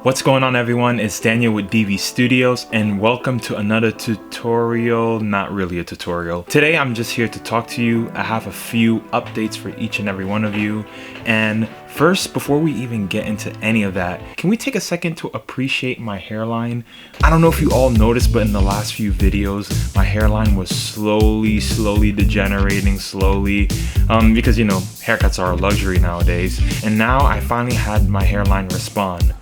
What's going on, everyone? It's Daniel with DV Studios and welcome to another tutorial. Not really a tutorial. Today I'm just here to talk to you. I have a few updates for each and every one of you. And first, before we even get into any of that, can we take a second to appreciate my hairline? I don't know if you all noticed, but in the last few videos, my hairline was slowly degenerating because, you know, haircuts are a luxury nowadays. And now I finally had my hairline respond.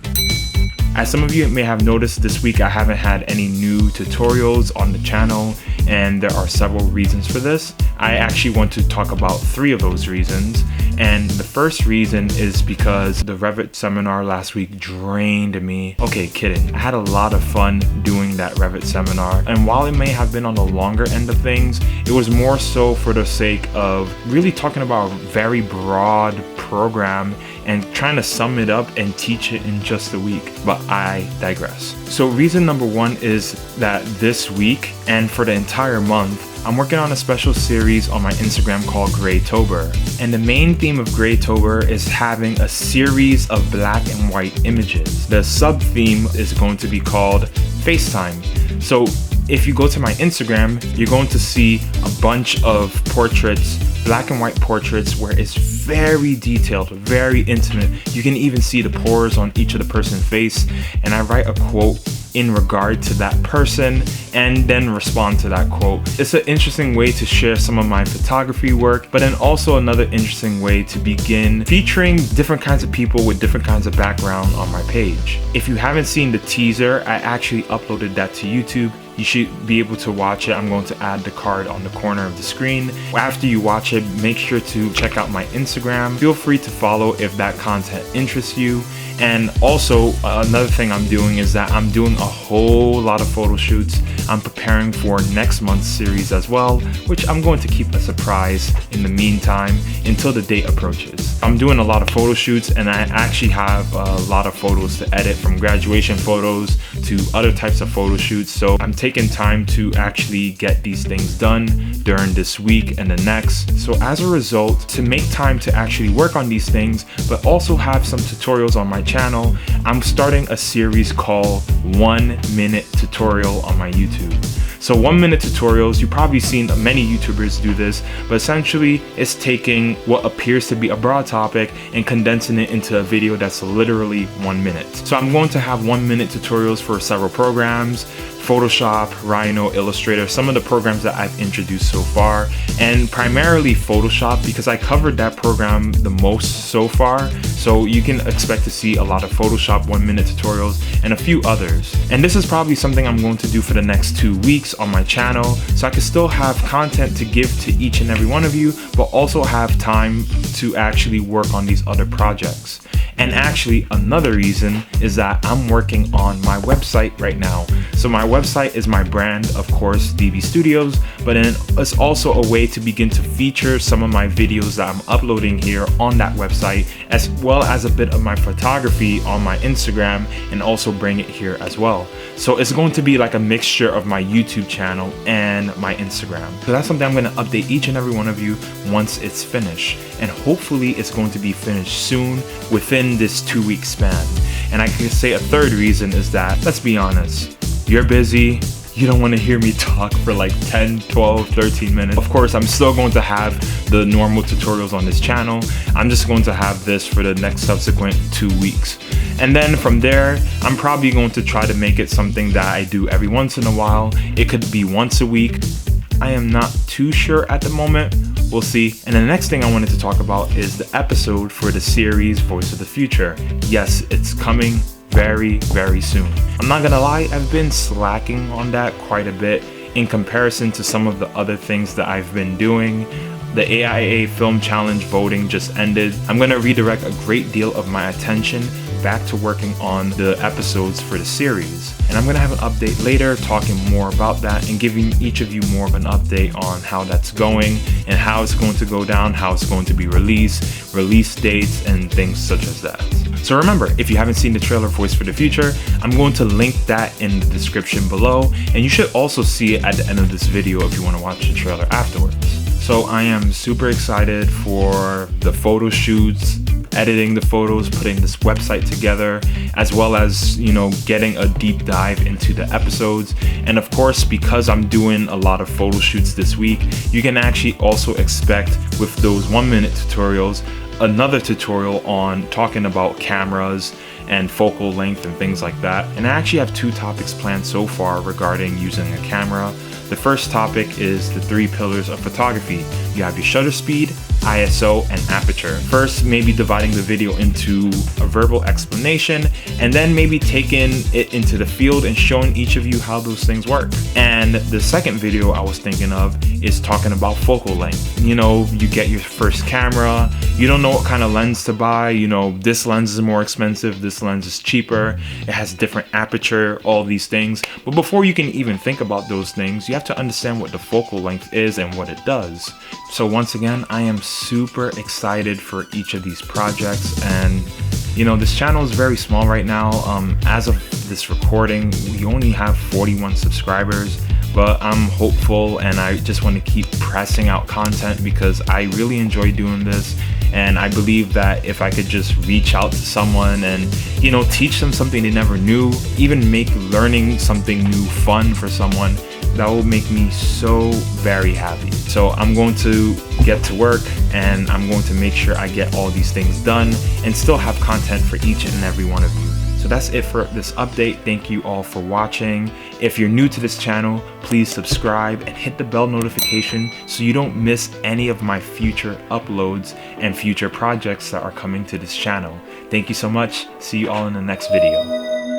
As some of you may have noticed, this week I haven't had any new tutorials on the channel, and there are several reasons for this. I actually want to talk about 3 of those reasons. And the first reason is because the Revit seminar last week drained me. Okay, kidding. I had a lot of fun doing that Revit seminar, and while it may have been on the longer end of things, it was more so for the sake of really talking about a very broad program and trying to sum it up and teach it in just a week. But I digress. So reason number 1 is that this week and for the entire month, I'm working on a special series on my Instagram called Graytober. And the main theme of Graytober is having a series of black and white images. The sub-theme is going to be called FaceTime. So if you go to my Instagram, you're going to see a bunch of portraits, black and white portraits, where it's very detailed, very intimate. You can even see the pores on each of the person's face. And I write a quote in regard to that person and then respond to that quote. It's an interesting way to share some of my photography work, but then also another interesting way to begin featuring different kinds of people with different kinds of background on my page. If you haven't seen the teaser, I actually uploaded that to YouTube. You should be able to watch it. I'm going to add the card on the corner of the screen. After you watch it, make sure to check out my Instagram. Feel free to follow if that content interests you. And also, another thing I'm doing is that I'm doing a whole lot of photo shoots. I'm preparing for next month's series as well, which I'm going to keep a surprise in the meantime until the date approaches. I'm doing a lot of photo shoots, and I actually have a lot of photos to edit, from graduation photos to other types of photo shoots. So I'm taking time to actually get these things done during this week and the next. So as a result, to make time to actually work on these things, but also have some tutorials on my channel, I'm starting a series called 1 Minute Tutorial on my YouTube. So 1 minute tutorials, you've probably seen many YouTubers do this, but essentially it's taking what appears to be a broad topic and condensing it into a video that's literally 1 minute. So I'm going to have 1 minute tutorials for several programs: Photoshop, Rhino, Illustrator, some of the programs that I've introduced so far, and primarily Photoshop because I covered that program the most so far. So you can expect to see a lot of Photoshop 1 minute tutorials and a few others. And this is probably something I'm going to do for the next 2 weeks on my channel, so I can still have content to give to each and every one of you, but also have time to actually work on these other projects. And actually, another reason is that I'm working on my website right now. So my website is my brand, of course, DV Studios, but then it's also a way to begin to feature some of my videos that I'm uploading here on that website, as well as a bit of my photography on my Instagram, and also bring it here as well. So it's going to be like a mixture of my YouTube channel and my Instagram. So that's something I'm going to update each and every one of you once it's finished. And hopefully it's going to be finished soon, within this 2-week span. And I can say a third reason is that, let's be honest, you're busy. You don't want to hear me talk for like 10, 12, 13 minutes. Of course, I'm still going to have the normal tutorials on this channel. I'm just going to have this for the next subsequent 2 weeks. And then from there, I'm probably going to try to make it something that I do every once in a while. It could be once a week. I am not too sure at the moment. We'll see. And the next thing I wanted to talk about is the episode for the series Voice of the Future. Yes, it's coming very soon. I'm not gonna lie, I've been slacking on that quite a bit in comparison to some of the other things that I've been doing. The AIA Film Challenge voting just ended. I'm gonna redirect a great deal of my attention back to working on the episodes for the series. And I'm gonna have an update later talking more about that and giving each of you more of an update on how that's going and how it's going to go down, how it's going to be released, release dates, and things such as that. So remember, if you haven't seen the trailer Voice for the Future, I'm going to link that in the description below, and you should also see it at the end of this video if you want to watch the trailer afterwards. So I am super excited for the photo shoots, editing the photos, putting this website together, as well as, you know, getting a deep dive into the episodes. And of course, because I'm doing a lot of photo shoots this week, you can actually also expect with those 1-minute tutorials another tutorial on talking about cameras and focal length and things like that. And I actually have 2 topics planned so far regarding using a camera. The first topic is the 3 pillars of photography. You have your shutter speed, ISO, and aperture. First, maybe dividing the video into a verbal explanation, and then maybe taking it into the field and showing each of you how those things work. And the second video I was thinking of is talking about focal length. You know, you get your first camera, you don't know what kind of lens to buy, you know, this lens is more expensive, this lens is cheaper, it has different aperture, all these things. But before you can even think about those things, you have to understand what the focal length is and what it does. So once again, I am super excited for each of these projects, and you know, this channel is very small right now. As of this recording, we only have 41 subscribers, but I'm hopeful and I just want to keep pressing out content because I really enjoy doing this. And I believe that if I could just reach out to someone and, you know, teach them something they never knew, even make learning something new fun for someone, that will make me so very happy. So I'm going to get to work and I'm going to make sure I get all these things done and still have content for each and every one of you. So that's it for this update. Thank you all for watching. If you're new to this channel, please subscribe and hit the bell notification so you don't miss any of my future uploads and future projects that are coming to this channel. Thank you so much. See you all in the next video.